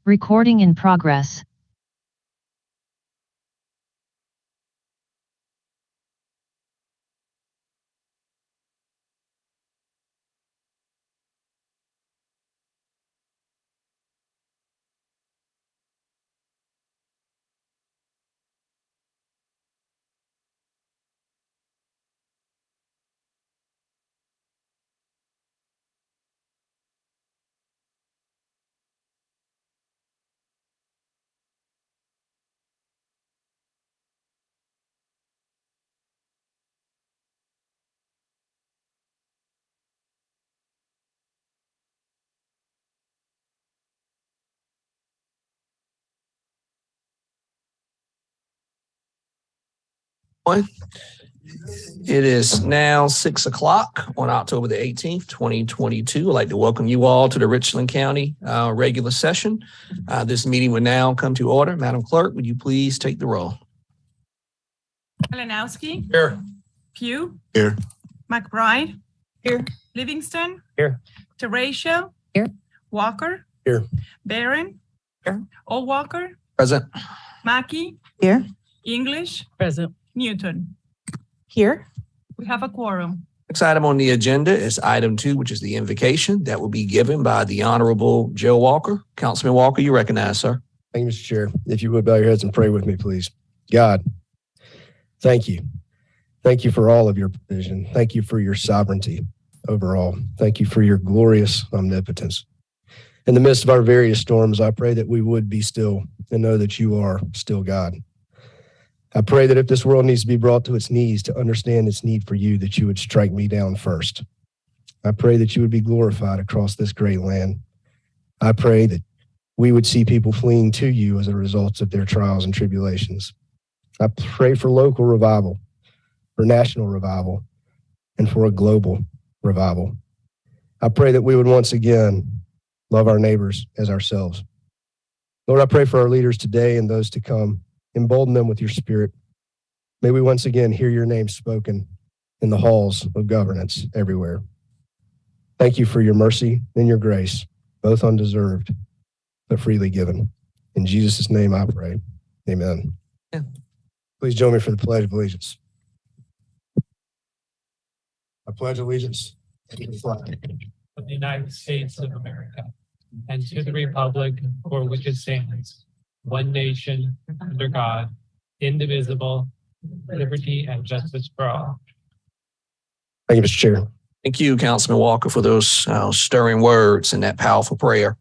Recording in progress. It is now 6 o'clock on October the 18th, 2022. I'd like to welcome you all to the Richland County regular session. This meeting will now come to order. Madam Clerk, would you please take the roll? Kalinowski. Here. Pugh. Here. McBride. Here. Livingston. Here. Teratio. Here. Walker. Here. Barron. Here. O'Walker. Present. Mackey. Here. English. Present. Newton. Here. We have a quorum. Next item on the agenda is item 2, which is the invocation that will be given by the Honorable Joe Walker. Councilman Walker, you recognize, sir. Thank you, Mr. Chair. If you would bow your heads and pray with me, please. God, thank you. Thank you for all of your provision. Thank you for your sovereignty overall. Thank you for your glorious omnipotence. In the midst of our various storms, I pray that we would be still and know that you are still God. I pray that if this world needs to be brought to its knees to understand its need for you, that you would strike me down first. I pray that you would be glorified across this great land. I pray that we would see people fleeing to you as a result of their trials and tribulations. I pray for local revival, for national revival, and for a global revival. I pray that we would once again love our neighbors as ourselves. Lord, I pray for our leaders today and those to come. Embolden them with your spirit. May we once again hear your name spoken in the halls of governance everywhere. Thank you for your mercy and your grace, both undeserved, but freely given. In Jesus' name I pray. Amen. Yeah. Please join me for the Pledge of Allegiance. I pledge allegiance to the flag of the United States of America and to the republic for which it stands, one nation, under God, indivisible, liberty and justice for all. Thank you, Mr. Chair. Thank you, Councilman Walker, for those stirring words and that powerful prayer.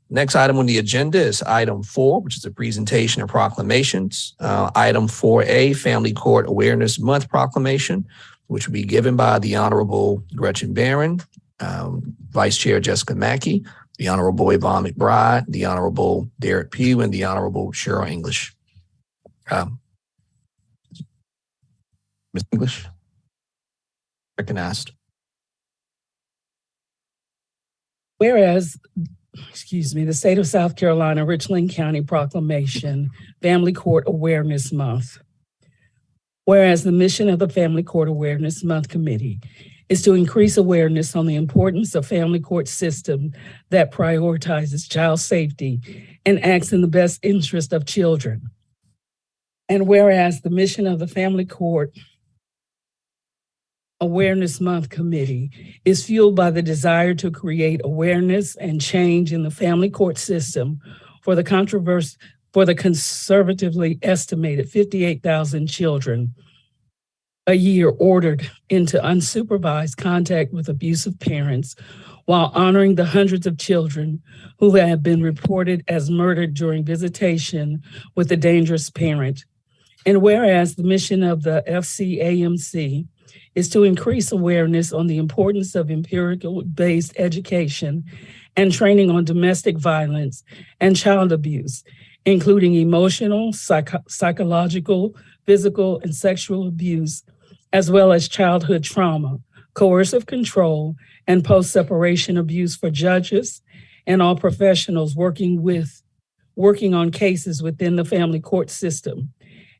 Next item on the agenda is item 4, which is a presentation of proclamations. Item 4A, Family Court Awareness Month proclamation, which will be given by the Honorable Gretchen Barron, Vice Chair Jessica Mackey, the Honorable Yvonne McBride, the Honorable Derek Pugh, and the Honorable Cheryl English. Ms. English, recognized. Whereas, the State of South Carolina, Richland County Proclamation, Family Court Awareness Month. Whereas the mission of the Family Court Awareness Month Committee is to increase awareness on the importance of family court system that prioritizes child safety and acts in the best interest of children. And whereas the mission of the Family Court Awareness Month Committee is fueled by the desire to create awareness and change in the family court system for the conservatively estimated 58,000 children a year ordered into unsupervised contact with abusive parents, while honoring the hundreds of children who have been reported as murdered during visitation with a dangerous parent. And whereas the mission of the FCAMC is to increase awareness on the importance of empirical-based education and training on domestic violence and child abuse, including emotional, psychological, physical, and sexual abuse, as well as childhood trauma, coercive control, and post-separation abuse for judges and all professionals working on cases within the family court system.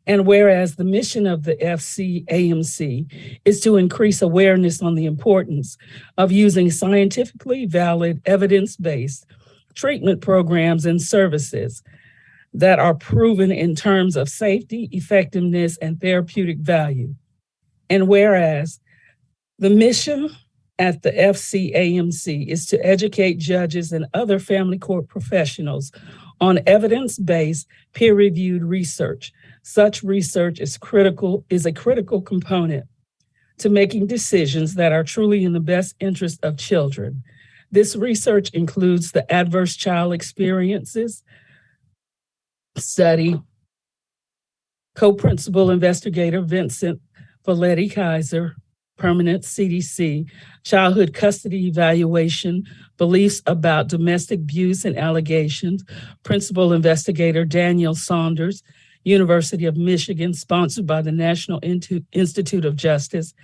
And whereas the mission of the FCAMC is to increase awareness on the importance of using scientifically valid, evidence-based treatment programs and services that are proven in terms of safety, effectiveness, and therapeutic value. And whereas the mission at the FCAMC is to educate judges and other family court professionals on evidence-based, peer-reviewed research. Such research is a critical component to making decisions that are truly in the best interest of children. This research includes the Adverse Child Experiences Study. Co-principal investigator Vincent Valetti Kaiser, permanent CDC, childhood custody evaluation, beliefs about domestic abuse and allegations, principal investigator Daniel Saunders, University of Michigan, sponsored by the National Institute of Justice,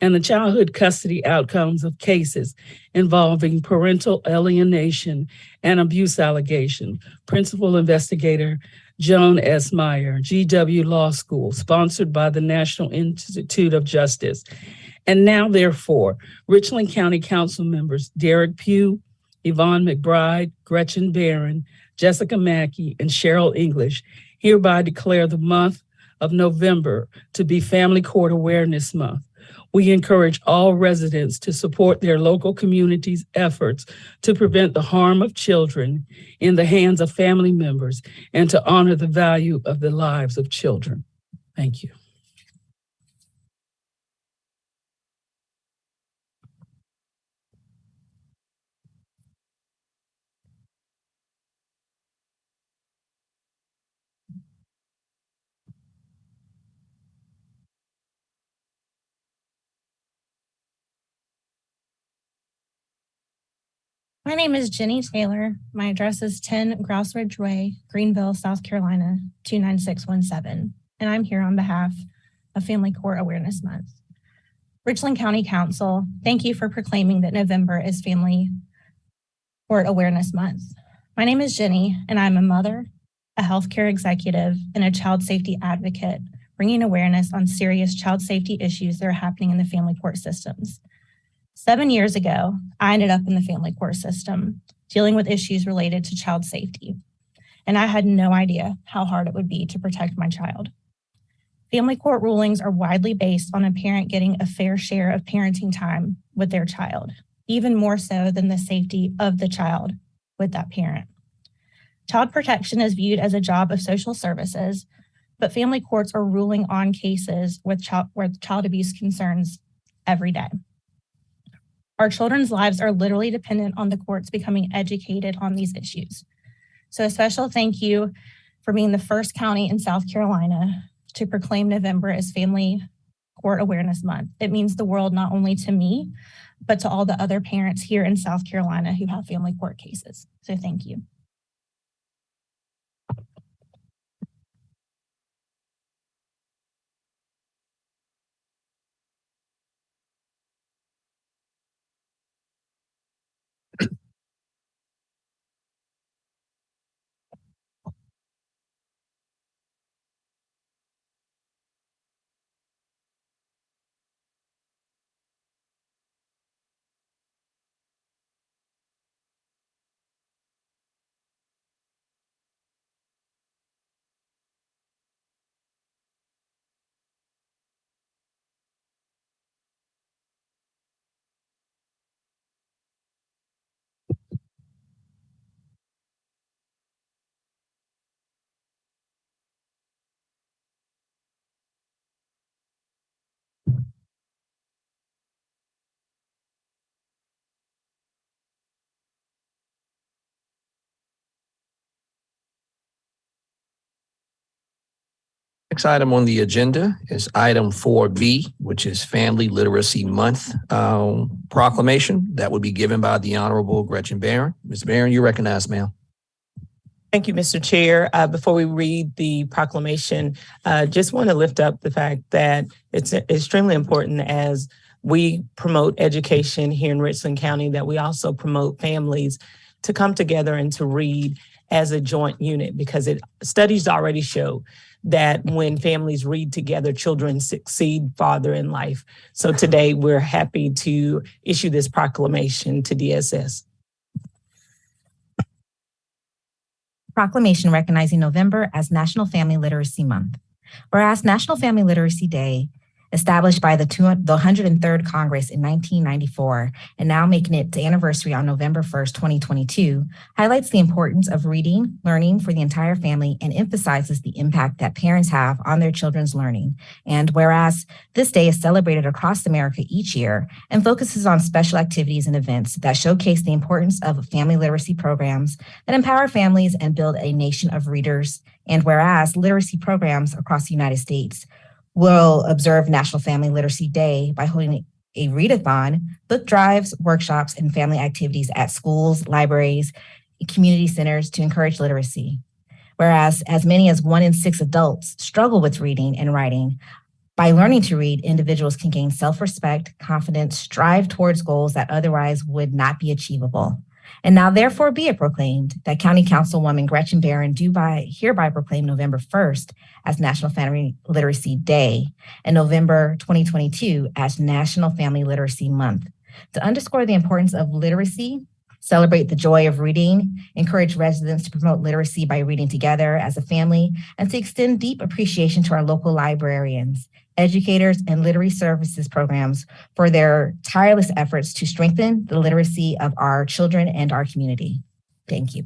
and the childhood custody outcomes of cases involving parental alienation and abuse allegation, principal investigator Joan S. Meyer, GW Law School, sponsored by the National Institute of Justice. And now, therefore, Richland County Council members Derek Pugh, Yvonne McBride, Gretchen Barron, Jessica Mackey, and Cheryl English hereby declare the month of November to be Family Court Awareness Month. We encourage all residents to support their local community's efforts to prevent the harm of children in the hands of family members and to honor the value of the lives of children. Thank you. My name is Jenny Taylor. My address is 10 Grouse Ridge Way, Greenville, South Carolina, 29617. And I'm here on behalf of Family Court Awareness Month. Richland County Council, thank you for proclaiming that November is Family Court Awareness Month. My name is Jenny, and I'm a mother, a healthcare executive, and a child safety advocate, bringing awareness on serious child safety issues that are happening in the family court systems. 7 years ago, I ended up in the family court system dealing with issues related to child safety, and I had no idea how hard it would be to protect my child. Family court rulings are widely based on a parent getting a fair share of parenting time with their child, even more so than the safety of the child with that parent. Child protection is viewed as a job of social services, but family courts are ruling on cases with child abuse concerns every day. Our children's lives are literally dependent on the courts becoming educated on these issues. So a special thank you for being the first county in South Carolina to proclaim November as Family Court Awareness Month. It means the world not only to me, but to all the other parents here in South Carolina who have family court cases. So thank you. Next item on the agenda is item 4B, which is Family Literacy Month proclamation. That would be given by the Honorable Gretchen Barron. Ms. Barron, you recognize, ma'am. Thank you, Mr. Chair. Before we read the proclamation, just want to lift up the fact that it's extremely important as we promote education here in Richland County that we also promote families to come together and to read as a joint unit, because studies already show that when families read together, children succeed farther in life. So today we're happy to issue this proclamation to DSS. proclamation recognizing November as National Family Literacy Month. Whereas National Family Literacy Day, established by the 103rd Congress in 1994 and now making its anniversary on November 1st, 2022, highlights the importance of reading, learning for the entire family, and emphasizes the impact that parents have on their children's learning. And whereas this day is celebrated across America each year and focuses on special activities and events that showcase the importance of family literacy programs that empower families and build a nation of readers. And whereas literacy programs across the United States will observe National Family Literacy Day by holding a readathon, book drives, workshops, and family activities at schools, libraries, community centers to encourage literacy. Whereas as many as 1 in 6 adults struggle with reading and writing, by learning to read, individuals can gain self-respect, confidence, strive towards goals that otherwise would not be achievable. And now therefore be it proclaimed that County Councilwoman Gretchen Barron do hereby proclaim November 1st as National Family Literacy Day and November 2022 as National Family Literacy Month to underscore the importance of literacy, celebrate the joy of reading, encourage residents to promote literacy by reading together as a family, and to extend deep appreciation to our local librarians, educators, and literary services programs for their tireless efforts to strengthen the literacy of our children and our community. Thank you.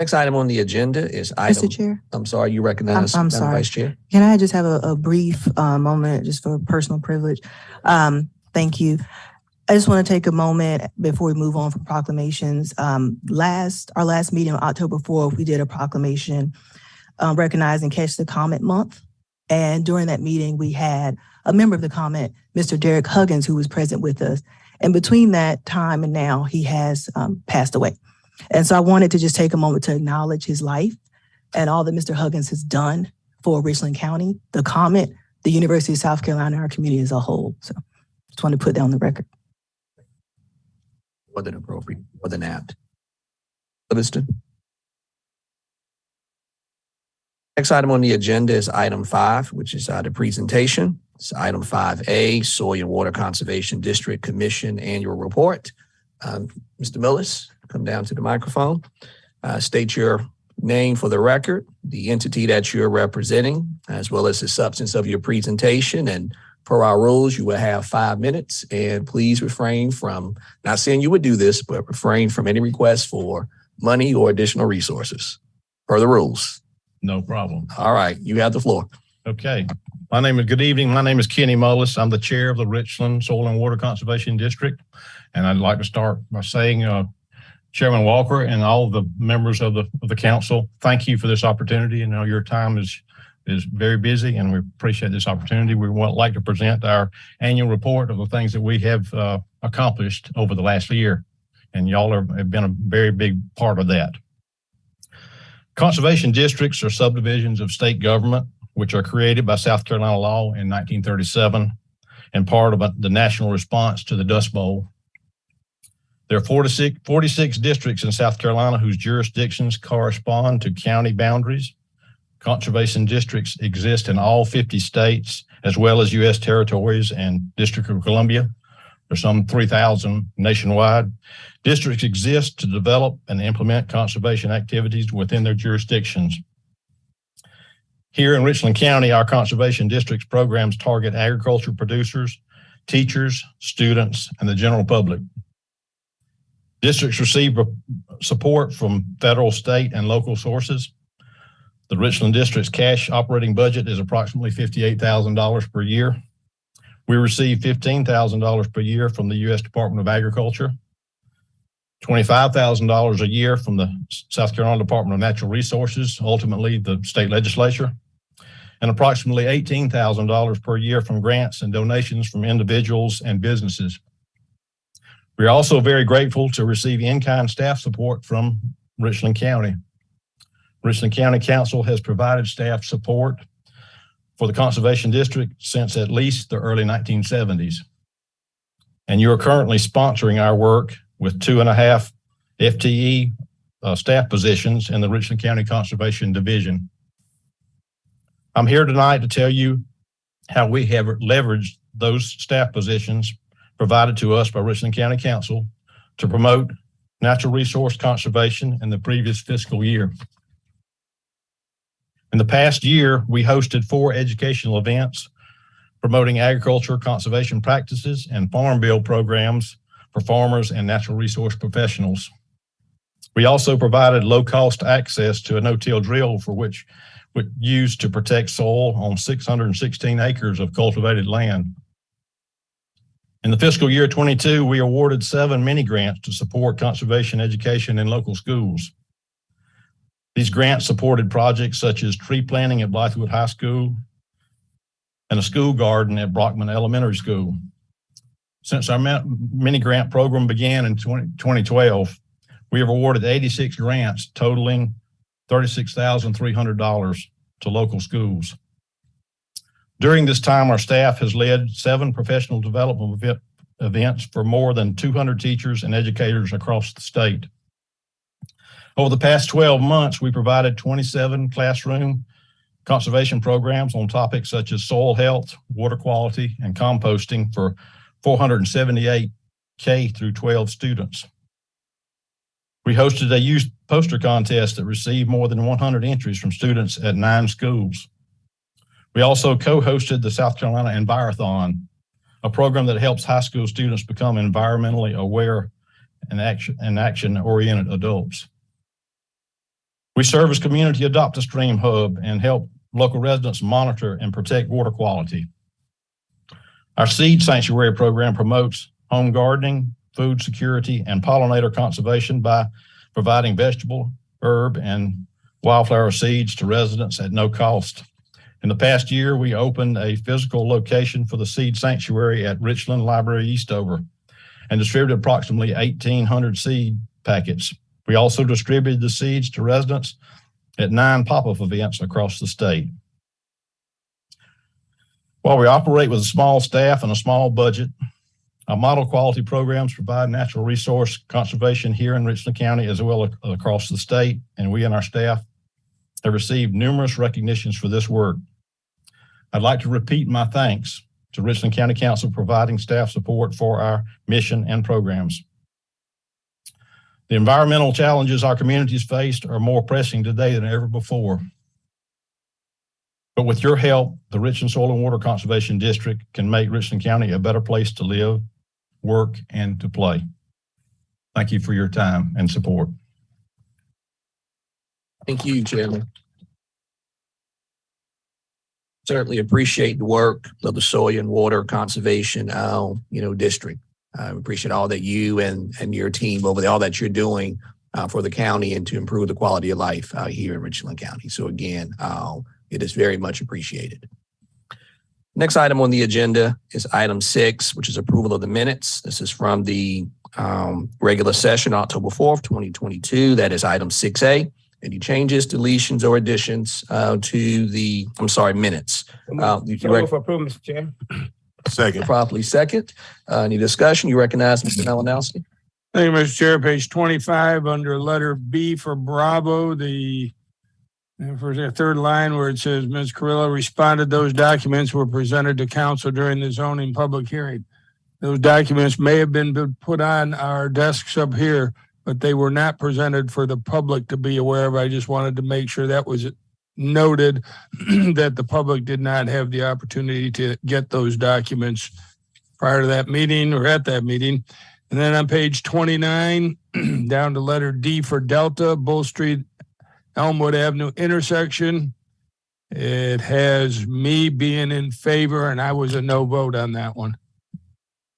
Next item on the agenda is item. Mr. Chair, I'm sorry, you recognize I'm Madam sorry. Vice Chair. Can I just have a brief moment just for personal privilege? Thank you. I just want to take a moment before we move on from proclamations. Our last meeting on October 4th, we did a proclamation recognizing Catch the Comment Month. And during that meeting, we had a member of the comment, Mr. Derek Huggins, who was present with us. And between that time and now, he has passed away. And so I wanted to just take a moment to acknowledge his life and all that Mr. Huggins has done for Richland County, the comment, the University of South Carolina, our community as a whole. So just want to put that on the record. More than appropriate, more than apt. Livingston. Next item on the agenda is item 5, which is the presentation. It's item 5A, Soil and Water Conservation District Commission Annual Report. Mr. Millis, come down to the microphone. State your name for the record, the entity that you're representing, as well as the substance of your presentation. And per our rules, you will have 5 minutes. And please refrain from, not saying you would do this, but refrain from any requests for money or additional resources per the rules. No problem. All right, you have the floor. Okay. Good evening. My name is Kenny Mullis. I'm the chair of the Richland Soil and Water Conservation District. And I'd like to start by saying, Chairman Walker and all the members of the council, thank you for this opportunity. And your time is very busy, and we appreciate this opportunity. We would like to present our annual report of the things that we have accomplished over the last year. And y'all have been a very big part of that. Conservation districts are subdivisions of state government, which are created by South Carolina law in 1937 and part of the national response to the Dust Bowl. There are 46 districts in South Carolina whose jurisdictions correspond to county boundaries. Conservation districts exist in all 50 states, as well as U.S. territories and District of Columbia. There's some 3,000 nationwide. Districts exist to develop and implement conservation activities within their jurisdictions. Here in Richland County, our conservation districts programs target agriculture producers, teachers, students, and the general public. Districts receive support from federal, state, and local sources. The Richland District's cash operating budget is approximately $58,000 per year. We receive $15,000 per year from the U.S. Department of Agriculture, $25,000 a year from the South Carolina Department of Natural Resources, ultimately the state legislature, and approximately $18,000 per year from grants and donations from individuals and businesses. We are also very grateful to receive in-kind staff support from Richland County. Richland County Council has provided staff support for the Conservation District since at least the early 1970s. And you are currently sponsoring our work with 2.5 FTE staff positions in the Richland County Conservation Division. I'm here tonight to tell you how we have leveraged those staff positions provided to us by Richland County Council to promote natural resource conservation in the previous fiscal year. In the past year, we hosted 4 educational events promoting agriculture conservation practices and farm bill programs for farmers and natural resource professionals. We also provided low-cost access to a no-till drill for which we used to protect soil on 616 acres of cultivated land. In the fiscal year 22, we awarded 7 mini grants to support conservation education in local schools. These grants supported projects such as tree planting at Blythewood High School and a school garden at Brockman Elementary School. Since our mini grant program began in 2012, we have awarded 86 grants totaling $36,300 to local schools. During this time, our staff has led 7 professional development events for more than 200 teachers and educators across the state. Over the past 12 months, we provided 27 classroom conservation programs on topics such as soil health, water quality, and composting for 478 K through 12 students. We hosted a youth poster contest that received more than 100 entries from students at 9 schools. We also co-hosted the South Carolina Envirothon, a program that helps high school students become environmentally aware and action-oriented adults. We serve as Community Adopt-A-Stream Hub and help local residents monitor and protect water quality. Our Seed Sanctuary program promotes home gardening, food security, and pollinator conservation by providing vegetable, herb, and wildflower seeds to residents at no cost. In the past year, we opened a physical location for the Seed Sanctuary at Richland Library Eastover and distributed approximately 1,800 seed packets. We also distributed the seeds to residents at 9 pop-up events across the state. While we operate with a small staff and a small budget, our model quality programs provide natural resource conservation here in Richland County as well as across the state, and we and our staff have received numerous recognitions for this work. I'd like to repeat my thanks to Richland County Council providing staff support for our mission and programs. The environmental challenges our communities faced are more pressing today than ever before. But with your help, the Richland Soil and Water Conservation District can make Richland County a better place to live, work, and to play. Thank you for your time and support. Thank you, Chairman. Certainly appreciate the work of the Soil and Water Conservation, District. I appreciate all that you and your team over there, all that you're doing for the county and to improve the quality of life here in Richland County. So again, it is very much appreciated. Next item on the agenda is item 6, which is approval of the minutes. This is from the regular session, October 4th, 2022. That is item 6A. Any changes, deletions, or additions to the, minutes? Move for approval, Mr. Chair. Second. Properly second. Any discussion? You recognize Mr. Malinowski? Thank you, Mr. Chair. Page 25 under letter B for Bravo, for the 3rd line where it says Ms. Carrillo responded, those documents were presented to council during the zoning public hearing. Those documents may have been put on our desks up here, but they were not presented for the public to be aware of. I just wanted to make sure that was noted that the public did not have the opportunity to get those documents prior to that meeting or at that meeting. And then on page 29, down to letter D for Delta, Bull Street, Elmwood Avenue intersection. It has me being in favor, and I was a no vote on that one.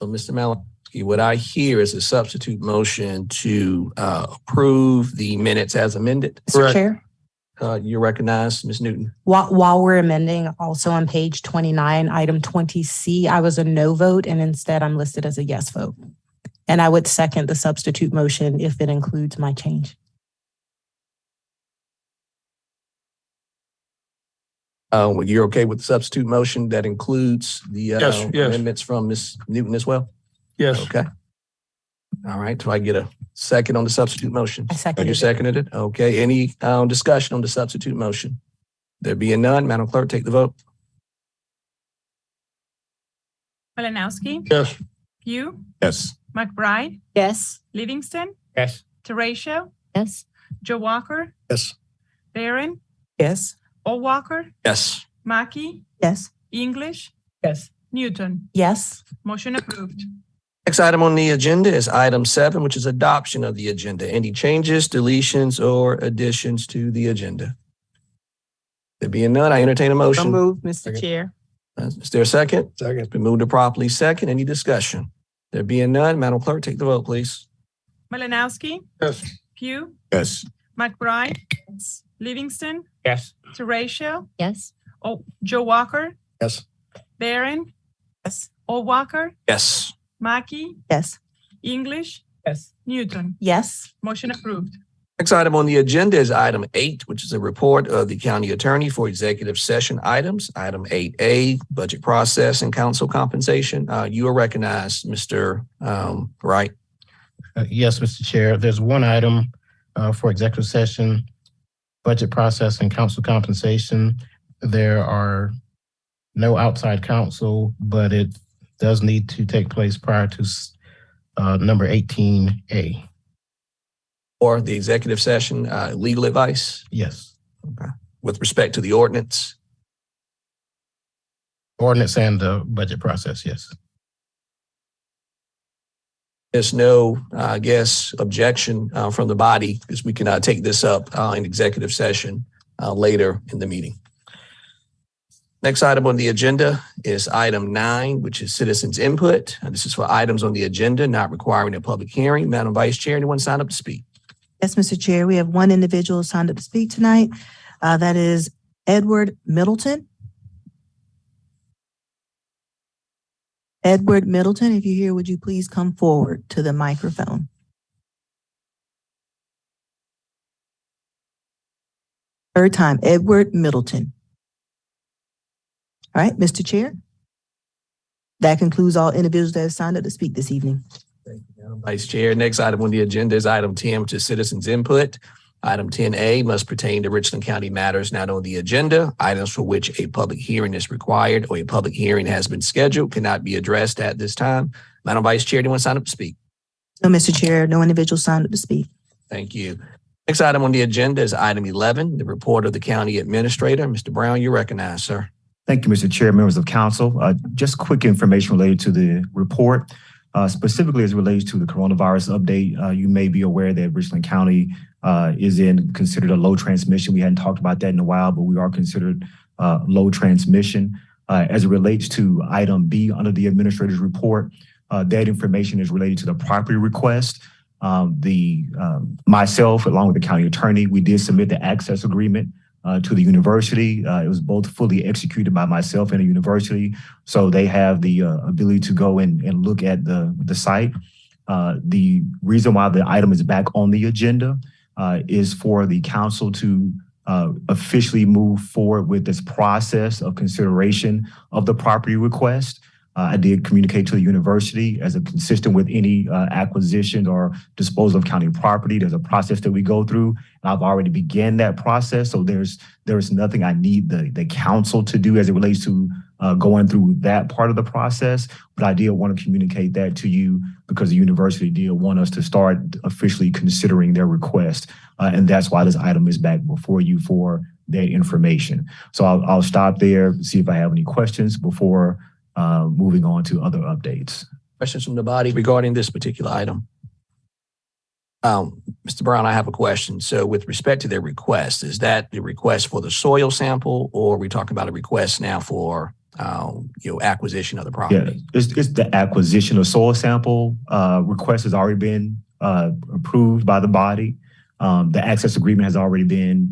So, Mr. Malinowski, what I hear is a substitute motion to approve the minutes as amended. Mr. Chair, You recognize, Ms. Newton. while we're amending, also on page 29, item 20C, I was a no vote, and instead I'm listed as a yes vote. And I would second the substitute motion if it includes my change. You're okay with the substitute motion that includes the Yes. amendments from Ms. Newton as well? Yes. Okay. All right. Do I get a second on the substitute motion? I seconded You it. seconded it? Okay. Any discussion on the substitute motion? There being none, Madam Clerk, take the vote. Malinowski, Yes. Pugh, Yes. McBride, Yes. Livingston, Yes. Teratio, Yes. Joe Walker, Yes. Barron, Yes. O'Walker, Yes. Mackey, Yes. English, Yes. Newton. Yes. Motion approved. Next item on the agenda is item 7, which is adoption of the agenda. Any changes, deletions, or additions to the agenda? There being none, I entertain a So motion. moved, Mr. Second. Chair. Is there a second? Second. It's been moved to properly second. Any discussion? There being none, Madam Clerk, take the vote, please. Malinowski, Yes. Pugh, Yes. McBride, Livingston, Yes. Teratio, Yes. Joe Walker, Yes. Barron, Yes. O'Walker, Yes. Mackey, Yes. English, Yes. Newton. Yes. Motion approved. Next item on the agenda is item 8, which is a report of the county attorney for executive session items. Item 8A, budget process and council compensation. You are recognized, Mr. Wright. Yes, Mr. Chair. There's one item for executive session, budget process and council compensation. There are no outside counsel, but it does need to take place prior to number 18A. Or the executive session, legal advice. Yes. Okay. With respect to the ordinance. Ordinance and the budget process, yes. There's no, objection from the body because we can take this up in executive session later in the meeting. Next item on the agenda is item 9, which is citizens input. This is for items on the agenda not requiring a public hearing. Madam Vice Chair, anyone sign up to speak? Yes, Mr. Chair, we have one individual signed up to speak tonight. That is Edward Middleton. Edward Middleton, if you're here, would you please come forward to the microphone? Third time, Edward Middleton. All right, Mr. Chair. That concludes all individuals that have signed up to speak this evening. Thank you, Madam Vice Chair. Next item on the agenda is item 10, which is citizens input. Item 10A must pertain to Richland County matters not on the agenda. Items for which a public hearing is required or a public hearing has been scheduled cannot be addressed at this time. Madam Vice Chair, anyone sign up to speak? No, Mr. Chair, no individual signed up to speak. Thank you. Next item on the agenda is item 11, the report of the county administrator. Mr. Brown, you're recognized, sir. Thank you, Mr. Chair, members of council. Just quick information related to the report. Specifically as it relates to the coronavirus update, you may be aware that Richland County is considered a low transmission. We hadn't talked about that in a while, but we are considered low transmission. As it relates to item B under the administrator's report, that information is related to the property request. Myself, along with the county attorney, we did submit the access agreement to the university. It was both fully executed by myself and the university. So they have the ability to go and look at the site. The reason why the item is back on the agenda is for the council to officially move forward with this process of consideration of the property request. I did communicate to the university as a consistent with any acquisition or disposal of county property. There's a process that we go through, and I've already began that process. So there's nothing I need the council to do as it relates to going through that part of the process. But I did want to communicate that to you because the university did want us to start officially considering their request. And that's why this item is back before you for that information. So I'll stop there, see if I have any questions before moving on to other updates. Questions from the body regarding this particular item? Mr. Brown, I have a question. So with respect to their request, is that the request for the soil sample, or are we talking about a request now for acquisition of the property? Yeah, it's the acquisition of soil sample. Request has already been approved by the body. The access agreement has already been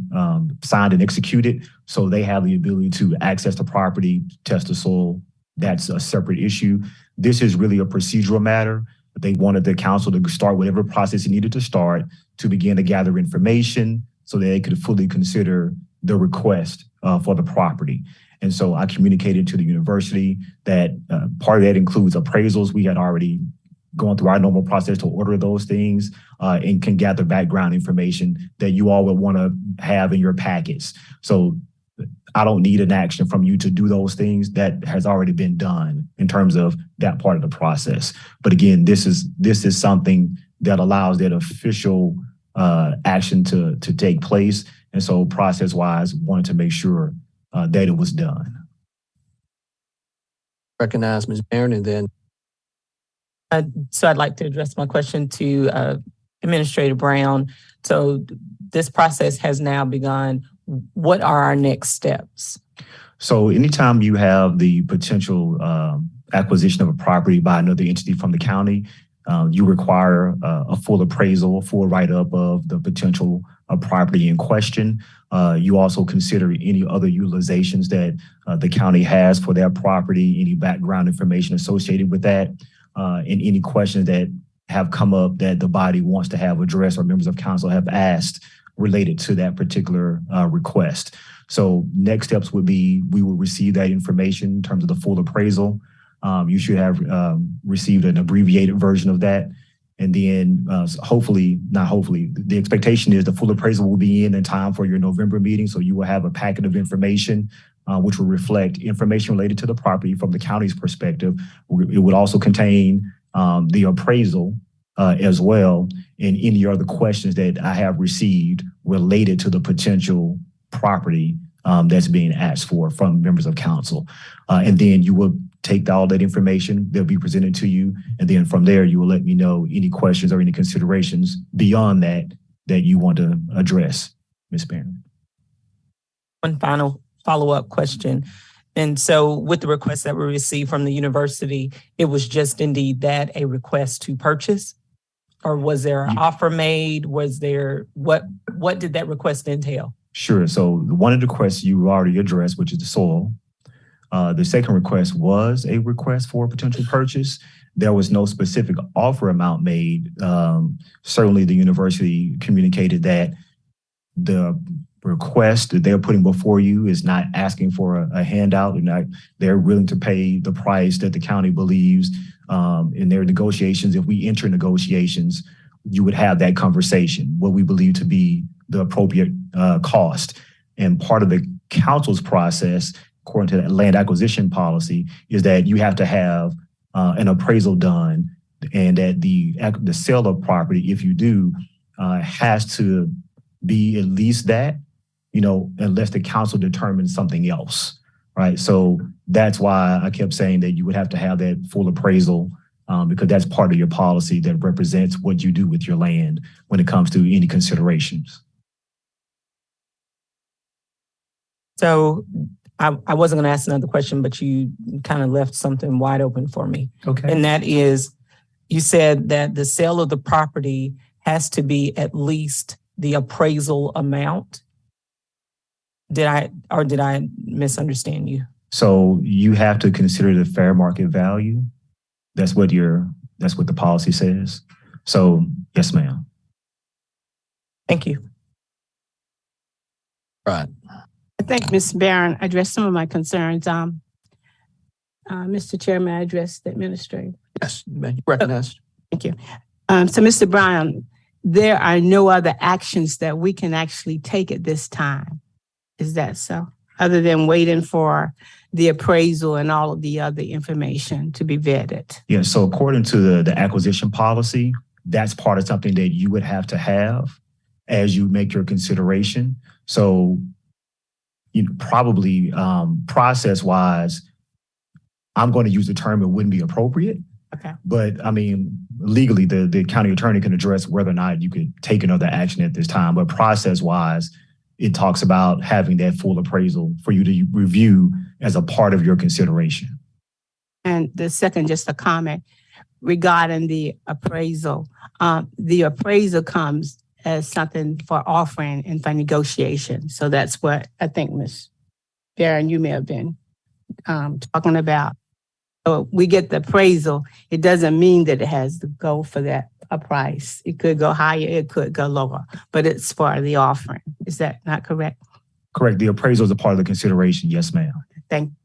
signed and executed, so they have the ability to access the property, test the soil. That's a separate issue. This is really a procedural matter. They wanted the council to start whatever process it needed to start to begin to gather information so that they could fully consider the request for the property. And so I communicated to the university that part of that includes appraisals. We had already gone through our normal process to order those things and can gather background information that you all would want to have in your packets. So I don't need an action from you to do those things. That has already been done in terms of that part of the process. But again, this is something that allows that official action to take place. And so process-wise, wanted to make sure that it was done. Recognize Ms. Barron, and then. So I'd like to address my question to Administrator Brown. So this process has now begun. What are our next steps? So anytime you have the potential acquisition of a property by another entity from the county, you require a full appraisal, a full write-up of the potential property in question. You also consider any other utilizations that the county has for that property, any background information associated with that, and any questions that have come up that the body wants to have addressed or members of council have asked related to that particular request. So next steps would be we will receive that information in terms of the full appraisal. You should have received an abbreviated version of that. And then the expectation is the full appraisal will be in time for your November meeting. So you will have a packet of information which will reflect information related to the property from the county's perspective. It would also contain the appraisal as well, and any other questions that I have received related to the potential property that's being asked for from members of council. And then you will take all that information, they'll be presented to you, and then from there you will let me know any questions or any considerations beyond that you want to address, Ms. Barron. One final follow-up question. And so with the request that we received from the university, it was just indeed that, a request to purchase? Or was there an offer made? Was there, what did that request entail? Sure. So one of the requests you already addressed, which is the soil. The second request was a request for a potential purchase. There was no specific offer amount made. Certainly the university communicated that the request that they're putting before you is not asking for a handout. They're willing to pay the price that the county believes in their negotiations. If we enter negotiations, you would have that conversation, what we believe to be the appropriate cost. And part of the council's process, according to that land acquisition policy, is that you have to have an appraisal done, and that the sale of property, if you do, has to be at least that, unless the council determines something else, right? So that's why I kept saying that you would have to have that full appraisal because that's part of your policy that represents what you do with your land when it comes to any considerations. So I wasn't going to ask another question, but you kind of left something wide open for me. Okay. And that is, you said that the sale of the property has to be at least the appraisal amount. Did I misunderstand you? So you have to consider the fair market value. That's what the policy says. So yes, ma'am. Thank you. Right. I think Ms. Barron addressed some of my concerns. Mr. Chairman, I addressed the administrator. Yes, recognized. Thank you. So Mr. Brown, there are no other actions that we can actually take at this time. Is that so? Other than waiting for the appraisal and all of the other information to be vetted? Yeah, so according to the acquisition policy, that's part of something that you would have to have as you make your consideration. So probably process-wise, I'm going to use the term it wouldn't be appropriate Okay. But I mean, legally, the county attorney can address whether or not you could take another action at this time. But process-wise, it talks about having that full appraisal for you to review as a part of your consideration. And the second, just a comment regarding the appraisal. The appraisal comes as something for offering and for negotiation. So that's what I think, Ms. Darren, you may have been talking about. So we get the appraisal. It doesn't mean that it has to go for that a price. It could go higher, it could go lower, but it's for the offering. Is that not correct? Correct. The appraisal is a part of the consideration. Yes, ma'am. Thank you.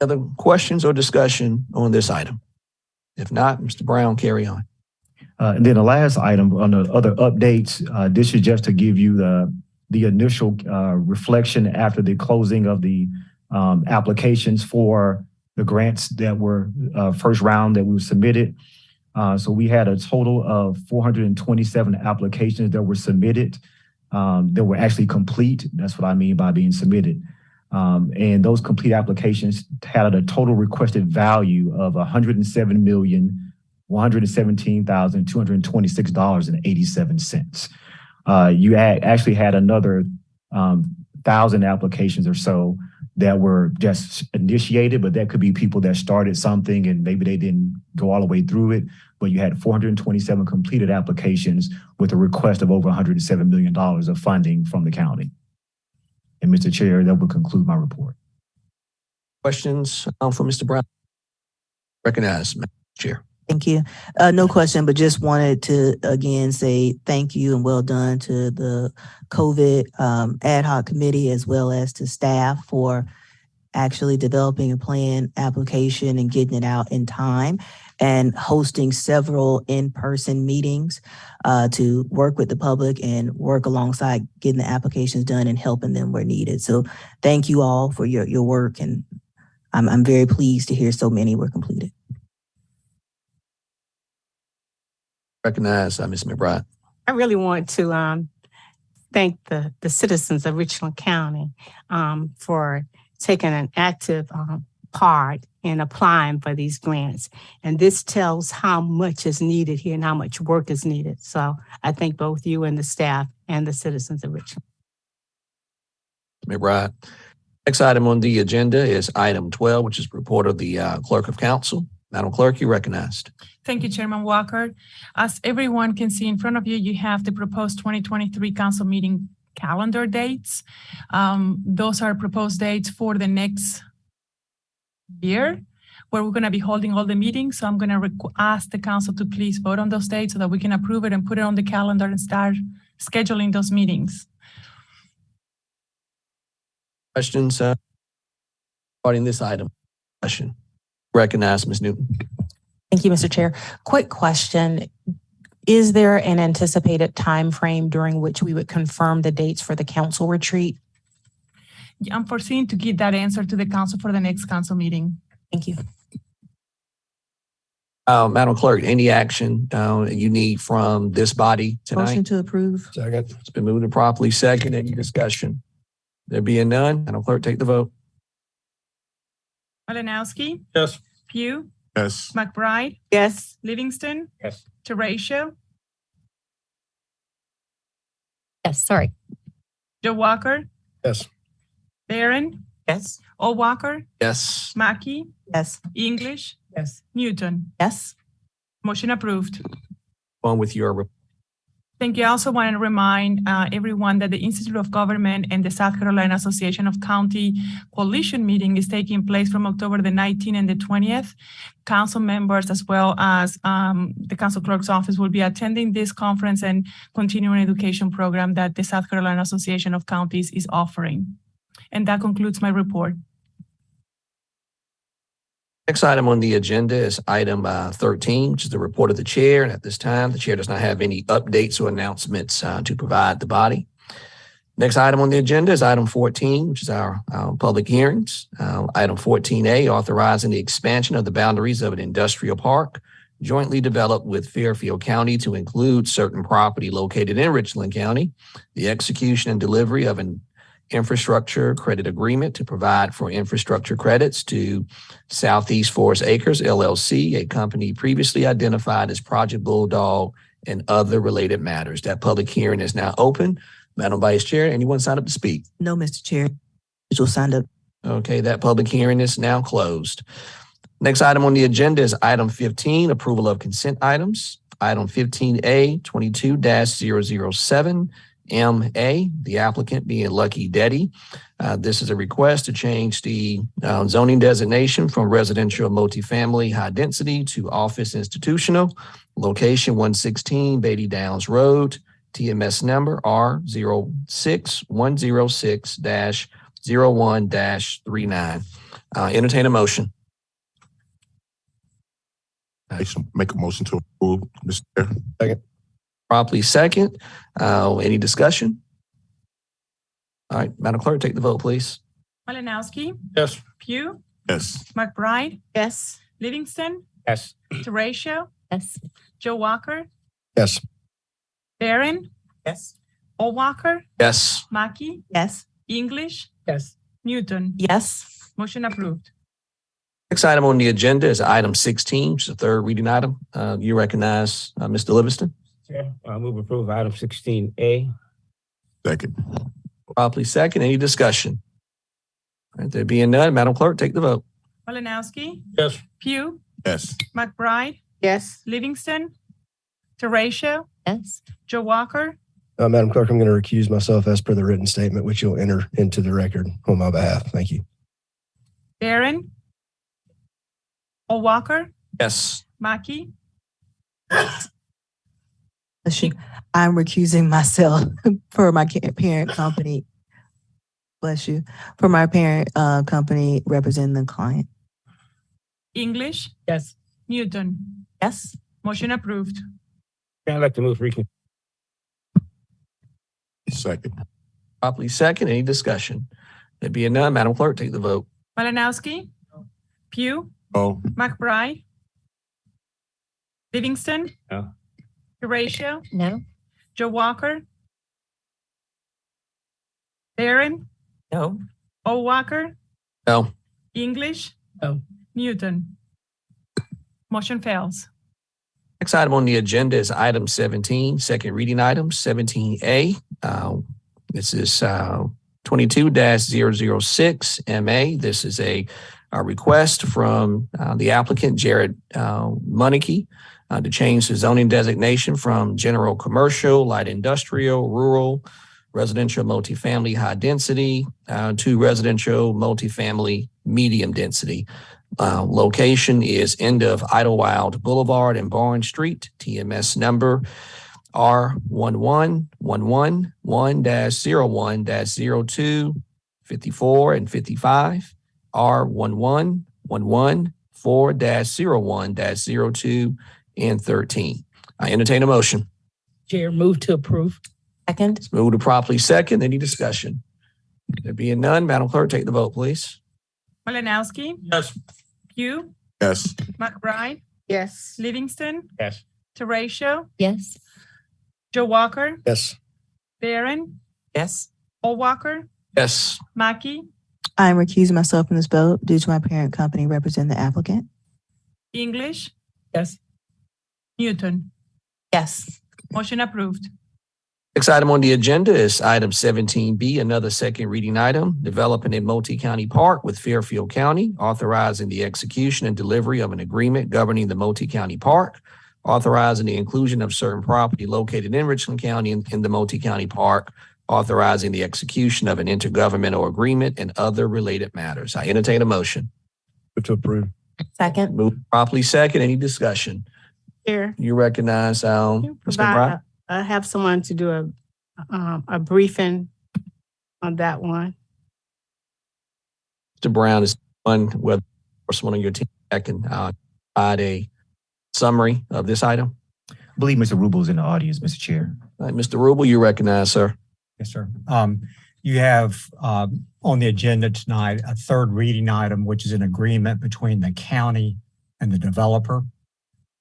Other questions or discussion on this item? If not, Mr. Brown, carry on. And then the last item on the other updates, this is just to give you the initial reflection after the closing of the applications for the grants that were first round that we submitted. So we had a total of 427 applications that were submitted that were actually complete. That's what I mean by being submitted. And those complete applications had a total requested value of $107,117,226.87. You actually had another 1,000 applications or so that were just initiated, but that could be people that started something and maybe they didn't go all the way through it. But you had 427 completed applications with a request of over $107 million of funding from the county. And Mr. Chair, that will conclude my report. Questions for Mr. Brown? Recognize, Madam Chair. Thank you. No question, but just wanted to again say thank you and well done to the COVID ad hoc committee as well as to staff for actually developing a plan application and getting it out in time and hosting several in-person meetings to work with the public and work alongside getting the applications done and helping them where needed. So thank you all for your work, and I'm very pleased to hear so many were completed. Recognize Ms. McBride. I really want to thank the citizens of Richland County for taking an active part in applying for these grants. And this tells how much is needed here and how much work is needed. So I thank both you and the staff and the citizens of Richland. McBride. Next item on the agenda is item 12, which is report of the Clerk of Council. Madam Clerk, you recognized. Thank you, Chairman Walker. As everyone can see in front of you, you have the proposed 2023 council meeting calendar dates. Those are proposed dates for the next year, where we're going to be holding all the meetings. So I'm going to ask the council to please vote on those dates so that we can approve it and put it on the calendar and start scheduling those meetings. Questions regarding this item? Question. Recognize Ms. Newton. Thank you, Mr. Chair. Quick question. Is there an anticipated time frame during which we would confirm the dates for the council retreat? I'm foreseeing to give that answer to the council for the next council meeting. Thank you. Madam Clerk, any action you need from this body tonight? Motion to approve. Second. It's been moved and properly second. Any discussion? There being none, Madam Clerk, take the vote. Malinowski? Yes. Pugh? Yes. McBride? Yes. Livingston? Yes. Teratio? Yes, sorry. Joe Walker? Yes. Darren? Yes. O. Walker? Yes. Mackey? Yes. English? Yes. Newton? Yes. Motion approved. On with your report. Thank you. I also want to remind everyone that the Institute of Government and the South Carolina Association of County Coalition meeting is taking place from October the 19th and the 20th. Council members, as well as the Council Clerk's office, will be attending this conference and continuing education program that the South Carolina Association of Counties is offering. And that concludes my report. Next item on the agenda is item 13, which is the report of the chair. And at this time, the chair does not have any updates or announcements to provide the body. Next item on the agenda is item 14, which is our public hearings. Item 14A, authorizing the expansion of the boundaries of an industrial park jointly developed with Fairfield County to include certain property located in Richland County, the execution and delivery of an infrastructure credit agreement to provide for infrastructure credits to Southeast Forest Acres LLC, a company previously identified as Project Bulldog, and other related matters. That public hearing is now open. Madam Vice Chair, anyone sign up to speak? No, Mr. Chair. Individual signed up. Okay, that public hearing is now closed. Next item on the agenda is item 15, approval of consent items. Item 15A, 22-007, MA, the applicant being Lucky Deddy. This is a request to change the zoning designation from residential multifamily high density to office institutional. Location 116 Beatty Downs Road, TMS number R06106-01-39. Entertain a motion. Make a motion to approve, Mr. Chair. Second. Properly second. Any discussion? All right, Madam Clerk, take the vote, please. Malinowski. Yes. Pugh. Yes. McBride. Yes. Livingston. Yes. Teratio. Yes. Joe Walker. Yes. Barron. Yes. O'Walker. Yes. Mackey. Yes. English. Yes. Newton. Yes. Motion approved. Next item on the agenda is item 16, which is the third reading item. You recognize Mr. Livingston. Chair, I move approve item 16A. Second. Properly second. Any discussion? All right, there being none, Madam Clerk, take the vote. Malinowski. Yes. Pugh. Yes. McBride. Yes. Livingston. Teratio. Yes. Joe Walker. Madam Clerk, I'm going to recuse myself as per the written statement, which you'll enter into the record on my behalf. Thank you. Barron. O'Walker. Yes. Mackey. I'm recusing myself for my parent company. Bless you. For my parent company representing the client. English. Yes. Newton. Yes. Motion approved. I'd like to move recon. Second. Properly second. Any discussion? There being none, Madam Clerk, take the vote. Malinowski. Pugh. Oh. McBride. Livingston. No. Teratio. No. Joe Walker. Barron. No. O'Walker. No. English. No. Newton. Motion fails. Next item on the agenda is item 17, second reading item, 17A. This is 22-006 MA. This is a request from the applicant, Jared Munnicky, to change the zoning designation from general commercial, light industrial, rural, residential multifamily high density to residential multifamily medium density. Location is end of Idlewild Boulevard and Barn Street, TMS number R11111-01-02, 54 and 55, R11114-01-02 and 13. I entertain a motion. Chair, move to approve. Second. It's moved to properly second. Any discussion? There being none, Madam Clerk, take the vote, please. Malinowski. Yes. Pugh. Yes. McBride. Yes. Livingston. Yes. Teratio. Yes. Joe Walker. Yes. Barron. Yes. O'Walker. Yes. Mackey. I'm recusing myself from this vote due to my parent company representing the applicant. English. Yes. Newton. Yes. Motion approved. Next item on the agenda is item 17B, another second reading item, developing a multi-county park with Fairfield County, authorizing the execution and delivery of an agreement governing the multi-county park, authorizing the inclusion of certain property located in Richland County in the multi-county park, authorizing the execution of an intergovernmental agreement and other related matters. I entertain a motion. Move to approve. Second. Move properly second. Any discussion? Chair. You recognize Ms. McBride? I have someone to do a briefing on that one. Mr. Brown is one, whether someone on your team that can provide a summary of this item. I believe Mr. Rubel is in the audience, Mr. Chair. All right, Mr. Rubel, you recognize, sir. Yes, sir. You have on the agenda tonight a third reading item, which is an agreement between the county and the developer.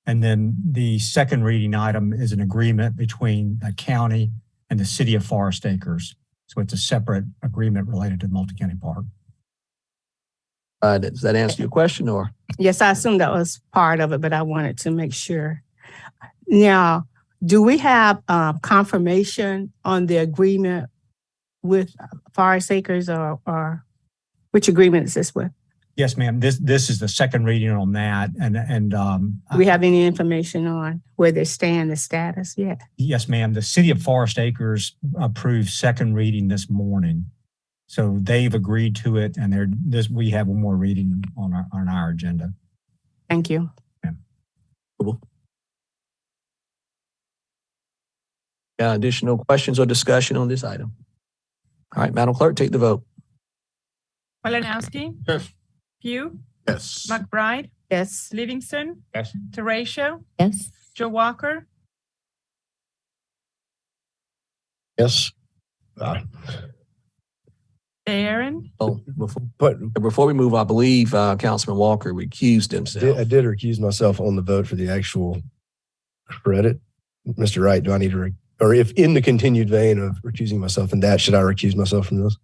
And then the second reading item is an agreement between the county and the city of Forest Acres. So it's a separate agreement related to multi-county park. Does that answer your question or? Yes, I assume that was part of it, but I wanted to make sure. Now, do we have confirmation on the agreement with Forest Acres or which agreement is this with? Yes, ma'am. This is the second reading on that. Do we have any information on where they stand, the status yet? Yes, ma'am. The City of Forest Acres approved second reading this morning. So they've agreed to it, and we have one more reading on our agenda. Thank you. Additional questions or discussion on this item? All right, Madam Clerk, take the vote. Malinowski. Yes. Pugh. Yes. McBride. Yes. Livingston. Yes. Teratio. Yes. Joe Walker. Yes. Aaron. Oh, before we move, I believe Councilman Walker recused himself. I did recuse myself on the vote for the actual credit. Mr. Wright, do I need to, or if in the continued vein of recusing myself in that, should I recuse myself from this?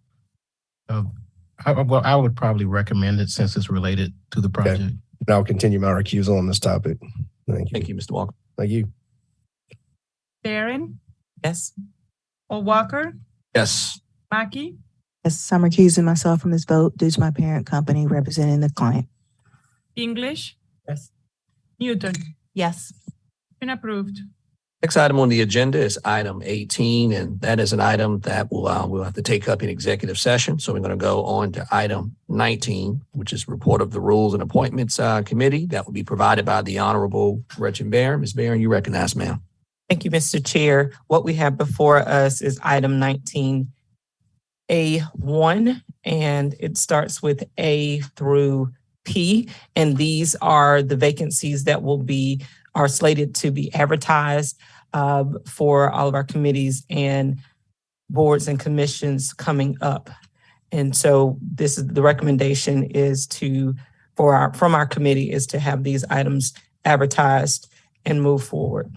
I would probably recommend it since it's related to the project. Okay. And I'll continue my recusal on this topic. Thank you. Thank you, Mr. Walker. Thank you. Aaron. Yes. Walker. Yes. Mackey. Yes, I'm recusing myself from this vote due to my parent company representing the client. English. Yes. Newton. Yes. Been approved. Next item on the agenda is item 18, and that is an item that we'll have to take up in executive session. So we're going to go on to item 19, which is report of the Rules and Appointments Committee. That will be provided by the Honorable Gretchen Barron. Ms. Barron, you recognize, ma'am. Thank you, Mr. Chair. What we have before us is item 19A1, and it starts with A through P, and these are the vacancies that are slated to be advertised for all of our committees and boards and commissions coming up. And so this is the recommendation is from our committee is to have these items advertised and move forward.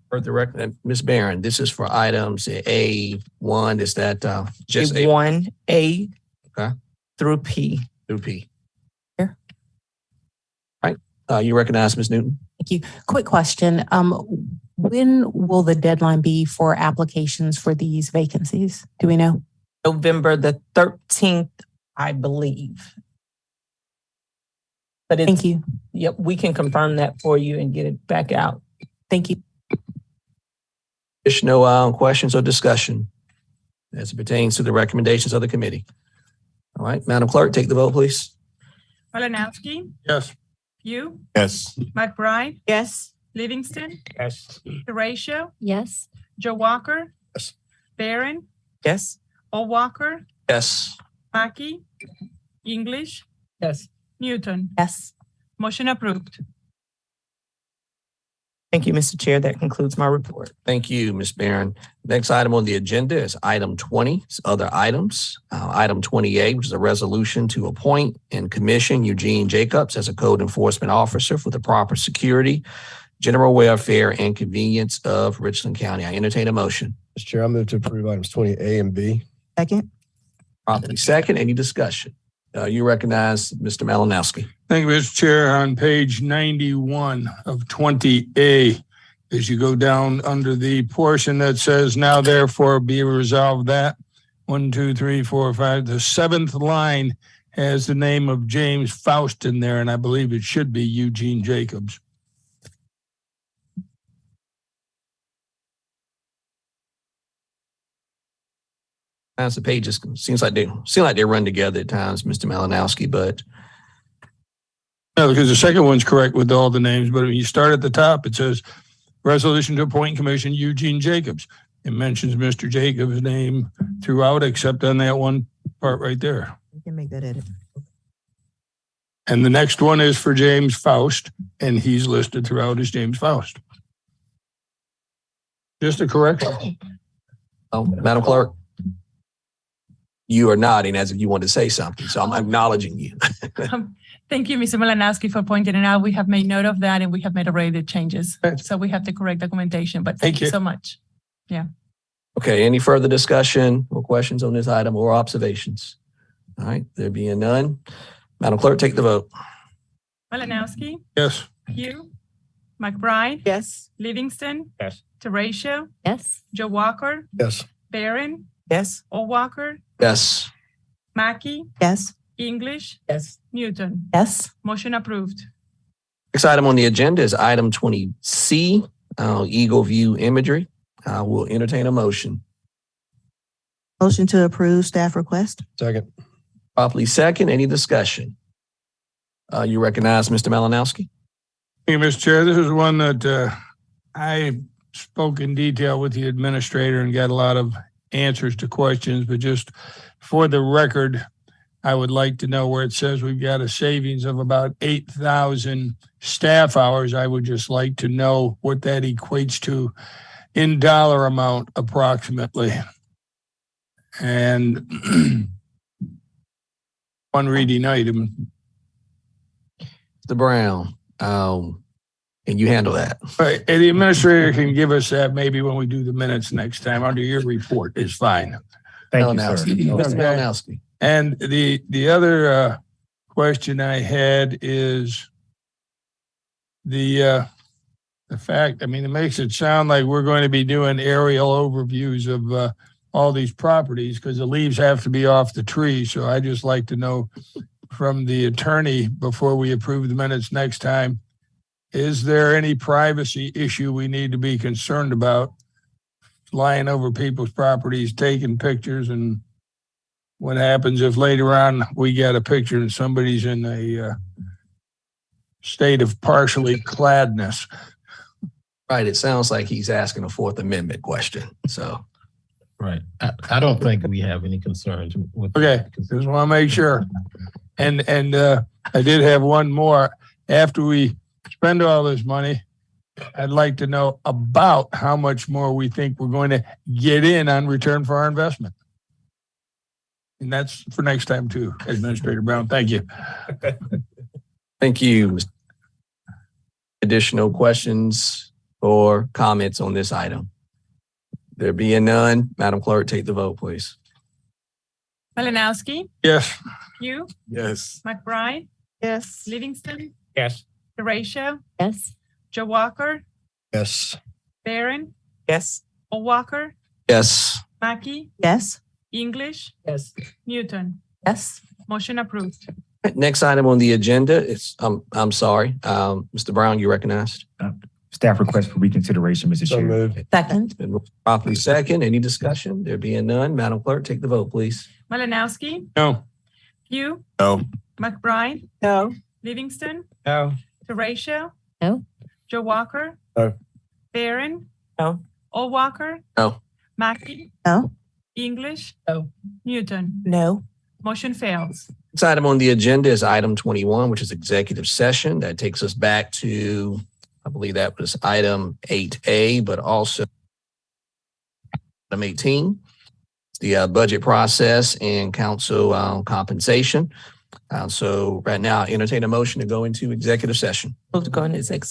For the record, Ms. Barron, this is for items A1. Is that just A1A okay. through P. Through P. Here. All right. You recognize Ms. Newton? Thank you. Quick question. When will the deadline be for applications for these vacancies? Do we know? November the 13th, I believe. But Thank you. Yep, we can confirm that for you and get it back out. Thank you. Additional questions or discussion as it pertains to the recommendations of the committee? All right, Madam Clerk, take the vote, please. Malinowski. Yes. Pugh. Yes. McBride. Yes. Livingston. Yes. Teratio. Yes. Joe Walker. Yes. Barron. Yes. Walker. Yes. Mackey. English. Yes. Newton. Yes. Motion approved. Thank you, Mr. Chair. That concludes my report. Thank you, Ms. Barron. Next item on the agenda is item 20, other items. Item 28, which is a resolution to appoint and commission Eugene Jacobs as a code enforcement officer for the proper security, general welfare, and convenience of Richland County. I entertain a motion. Mr. Chair, I move to approve items 20A and B. Second. Properly second. Any discussion? You recognize Mr. Malinowski. Thank you, Mr. Chair. On page 91 of 20A, as you go down under the portion that says, now therefore be resolved that, 1, 2, 3, 4, 5, the seventh line has the name of James Faust in there, and I believe it should be Eugene Jacobs. As the pages seem like they run together at times, Mr. Malinowski, but no, because the second one's correct with all the names, but when you start at the top, it says resolution to appoint commission Eugene Jacobs. It mentions Mr. Jacobs' name throughout, except on that one part right there. You can make that edit. And the next one is for James Faust, and he's listed throughout as James Faust. Just a correction. oh, Madam Clerk. You are nodding as if you want to say something, so I'm acknowledging you. Thank you, Mr. Malinowski, for pointing it out. We have made note of that, and we have made already the changes. So we have the correct documentation, but thank you so much. Yeah. Okay, any further discussion or questions on this item or observations? All right, there being none, Madam Clerk, take the vote. Malinowski, Yes. Pugh, McBride, Yes. Livingston, Yes. Teratio, Yes. Joe Walker, Yes. Barron, Yes. O'Walker, Yes. Mackey, Yes. English, Yes. Newton. Yes. Motion approved. Next item on the agenda is item 20C, Eagle View Imagery. I will entertain a motion. Motion to approve staff request. Second. Properly second, any discussion? You recognize Mr. Malinowski? Thank you, Mr. Chair. This is one that I spoke in detail with the administrator and got a lot of answers to questions, but just for the record, I would like to know where it says we've got a savings of about 8,000 staff hours. I would just like to know what that equates to in dollar amount approximately. And one reading item. Mr. Brown, can you handle that? Right, and the administrator can give us that maybe when we do the minutes next time under your report is fine. Thank you, sir. Mr. Malinowski. And the other question I had is the fact, I mean, it makes it sound like we're going to be doing aerial overviews of all these properties because the leaves have to be off the tree. So I just like to know from the attorney before we approve the minutes next time, is there any privacy issue we need to be concerned about flying over people's properties, taking pictures, and what happens if later on we get a picture and somebody's in a state of partially cladness? Right, it sounds like he's asking a Fourth Amendment question, so. Right. I don't think we have any concerns with. Okay, just want to make sure. And I did have one more. After we spend all this money, I'd like to know about how much more we think we're going to get in on return for our investment. And that's for next time too, Administrator Brown. Thank you. Thank you. Additional questions or comments on this item? There being none, Madam Clerk, take the vote, please. Malinowski, Yes. Pugh, Yes. McBride, Yes. Livingston, Yes. Teratio, Yes. Joe Walker, Yes. Barron, Yes. O'Walker, Yes. Mackey, Yes. English, Yes. Newton. Yes. Motion approved. Next item on the agenda is, I'm sorry, Mr. Brown, you recognized? Staff request for reconsideration, Mr. So Chair. moved. Second. Been properly second. Any discussion? There being none, Madam Clerk, take the vote, please. Malinowski, No. Pugh, No. McBride, No. Livingston, No. Teratio, No. Joe Walker, No. Barron, No. O'Walker, No. Mackey, No. English, No. Newton. No. Motion fails. Next item on the agenda is item 21, which is executive session. That takes us back to, I believe that was item 8A, but also item 18, the budget process and council compensation. So right now, I entertain a motion to go into executive session. Move to go into exec.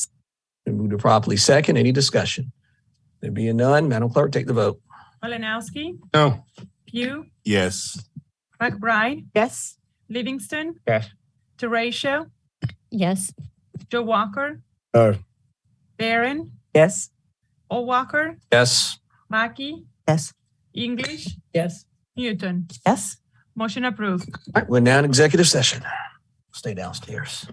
Move to properly second. Any discussion? There being none, Madam Clerk, take the vote. Malinowski, No. Pugh, Yes. McBride, Yes. Livingston, Yes. Teratio, Yes. Joe Walker, No. Barron, Yes. O'Walker, Yes. Mackey, Yes. English, Yes. Newton. Yes. Motion approved. All right, we're now in executive session. Stay downstairs.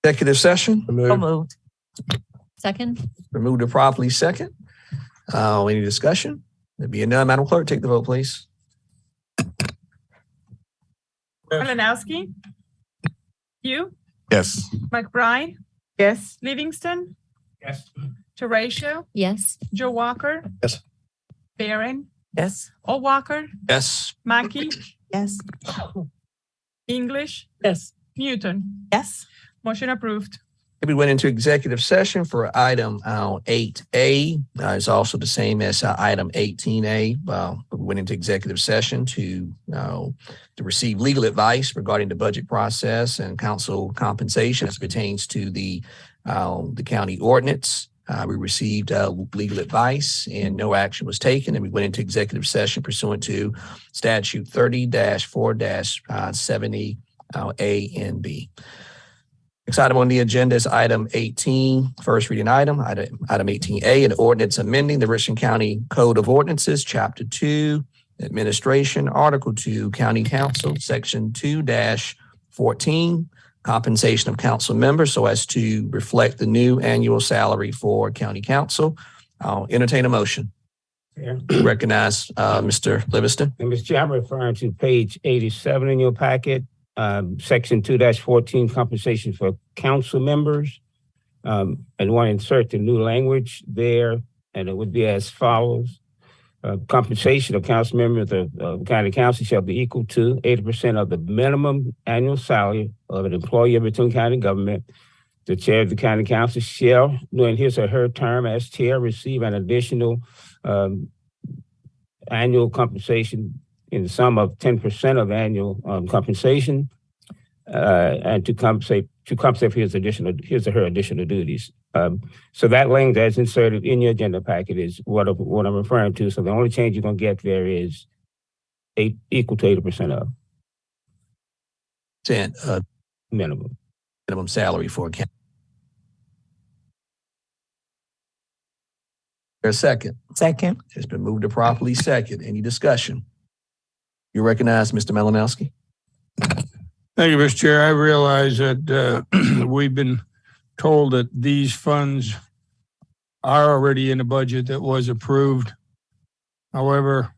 Executive session. So moved. Second. Been moved to properly second. Any discussion? There be none. Madam Clerk, take the vote, please. Malinowski. Hugh. Yes. McBride. Yes. Livingston. Yes. Teratio. Yes. Joe Walker. Yes. Barron. Yes. Walker. Yes. Mackey. Yes. English. Yes. Newton. Yes. Motion approved. We went into executive session for item 8A. It's also the same as item 18A. We went into executive session to receive legal advice regarding the budget process and council compensation as pertains to the county ordinance. We received legal advice and no action was taken. And we went into executive session pursuant to statute 30-4-70 A and B. Next item on the agenda is item 18, first reading item 18A, an ordinance amending the Richland County Code of Ordinances, Chapter 2, Administration, Article 2, County Council, Section 2-14, compensation of council members so as to reflect the new annual salary for county council. I'll entertain a motion. Chair. Recognize Mr. Livingston. And Mr. Chair, I'm referring to page 87 in your packet. Section 2-14, compensation for council members. And want to insert the new language there, and it would be as follows. Compensation of council members of county council shall be equal to 80% of the minimum annual salary of an employee of Richland County government. The chair of the county council shall, during his or her term as chair, receive an additional annual compensation in the sum of 10% of annual compensation, and to compensate for his or her additional duties. So that language that's inserted in your agenda packet is what I'm referring to. So the only change you're going to get there is equal to 80% of 10 minimum salary for a county. A second. Second. It's been moved to properly second. Any discussion? You recognize Mr. Malinowski. Thank you, Mr. Chair. I realize that we've been told that these funds are already in the budget that was approved. However,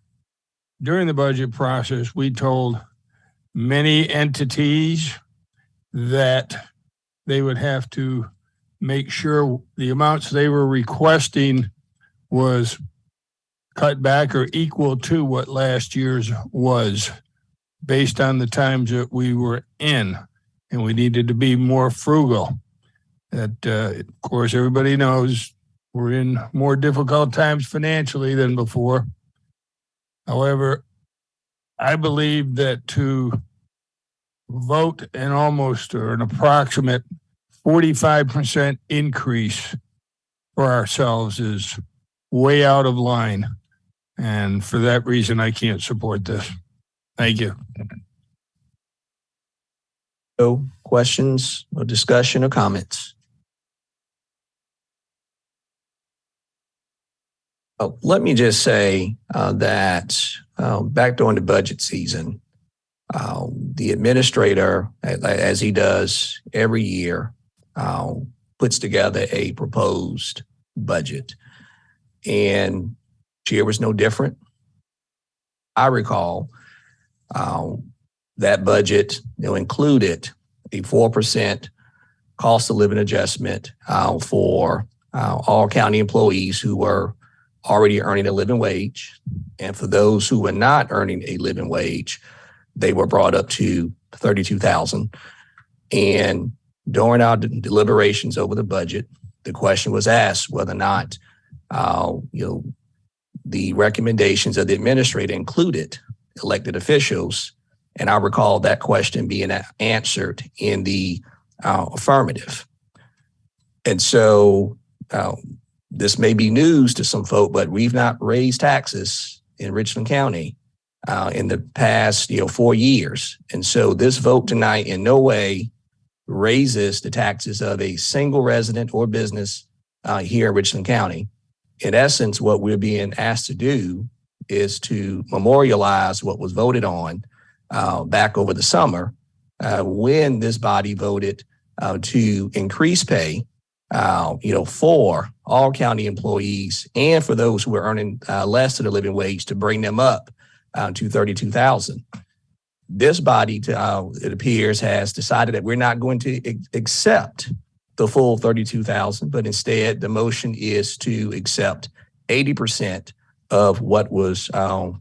during the budget process, we told many entities that they would have to make sure the amounts they were requesting was cut back or equal to what last year's was based on the times that we were in, and we needed to be more frugal. That, of course, everybody knows we're in more difficult times financially than before. However, I believe that to vote an almost or an approximate 45% increase for ourselves is way out of line. And for that reason, I can't support this. Thank you. No questions or discussion or comments? Let me just say that back during the budget season, the administrator, as he does every year, puts together a proposed budget. And this year was no different. I recall that budget included a 4% cost of living adjustment for all county employees who were already earning a living wage. And for those who were not earning a living wage, they were brought up to $32,000. And during our deliberations over the budget, the question was asked whether or not the recommendations of the administrator included elected officials. And I recall that question being answered in the affirmative. And so this may be news to some folk, but we've not raised taxes in Richland County in the past 4 years. And so this vote tonight in no way raises the taxes of a single resident or business here in Richland County. In essence, what we're being asked to do is to memorialize what was voted on back over the summer when this body voted to increase pay, for all county employees and for those who are earning less than the living wage to bring them up to $32,000. This body, it appears, has decided that we're not going to accept the full $32,000, but instead the motion is to accept 80% of what was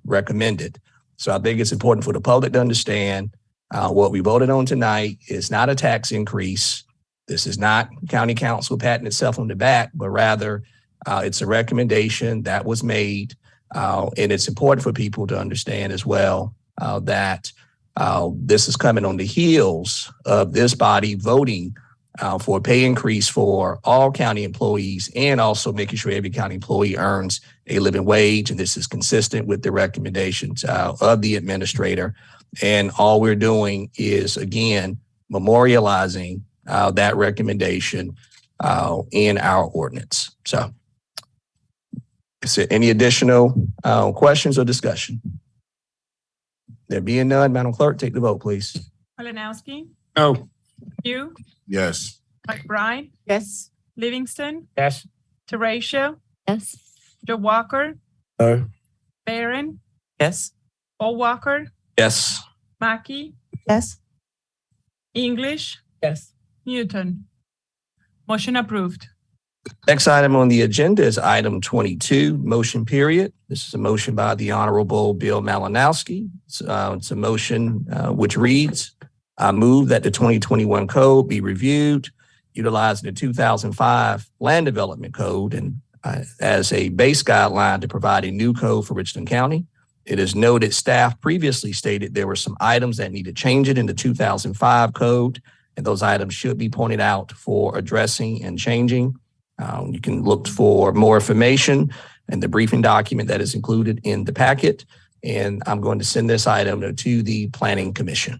recommended. So I think it's important for the public to understand what we voted on tonight is not a tax increase. This is not county council patting itself on the back, but rather it's a recommendation that was made. And it's important for people to understand as well that this is coming on the heels of this body voting for a pay increase for all county employees and also making sure every county employee earns a living wage. And this is consistent with the recommendations of the administrator. And all we're doing is, again, memorializing that recommendation in our ordinance. So is there any additional questions or discussion? There being none, Madam Clerk, take the vote, please. Malinowski, No. Pugh, Yes. McBride, Yes. Livingston, Yes. Teratio, Yes. Joe Walker, No. Barron, Yes. Paul Walker, Yes. Mackey, Yes. English, Yes. Newton. Motion approved. Next item on the agenda is item 22, motion period. This is a motion by the Honorable Bill Malinowski. It's a motion which reads, I move that the 2021 code be reviewed, utilizing the 2005 Land Development Code and as a base guideline to provide a new code for Richland County. It is noted staff previously stated there were some items that needed changing in the 2005 code, and those items should be pointed out for addressing and changing. You can look for more information in the briefing document that is included in the packet, and I'm going to send this item to the Planning Commission.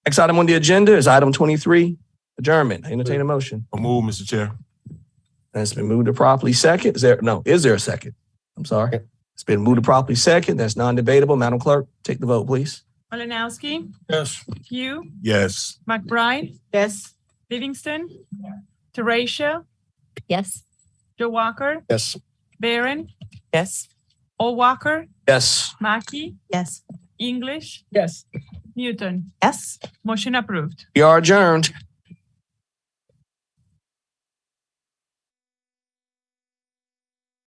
Next item on the agenda is item 23, adjournment. I entertain a motion. I'll move, Mr. Chair. That's been moved to properly second. Is there a second? I'm sorry. It's been moved to properly second. That's non-debatable. Madam Clerk, take the vote, please. Malinowski, Yes. Pugh, Yes. McBride, Yes. Livingston, Teratio, Yes. Joe Walker, Yes. Barron, Yes. Paul Walker, Yes. Mackey, Yes. English, Yes. Newton. Yes. Motion approved. We are adjourned.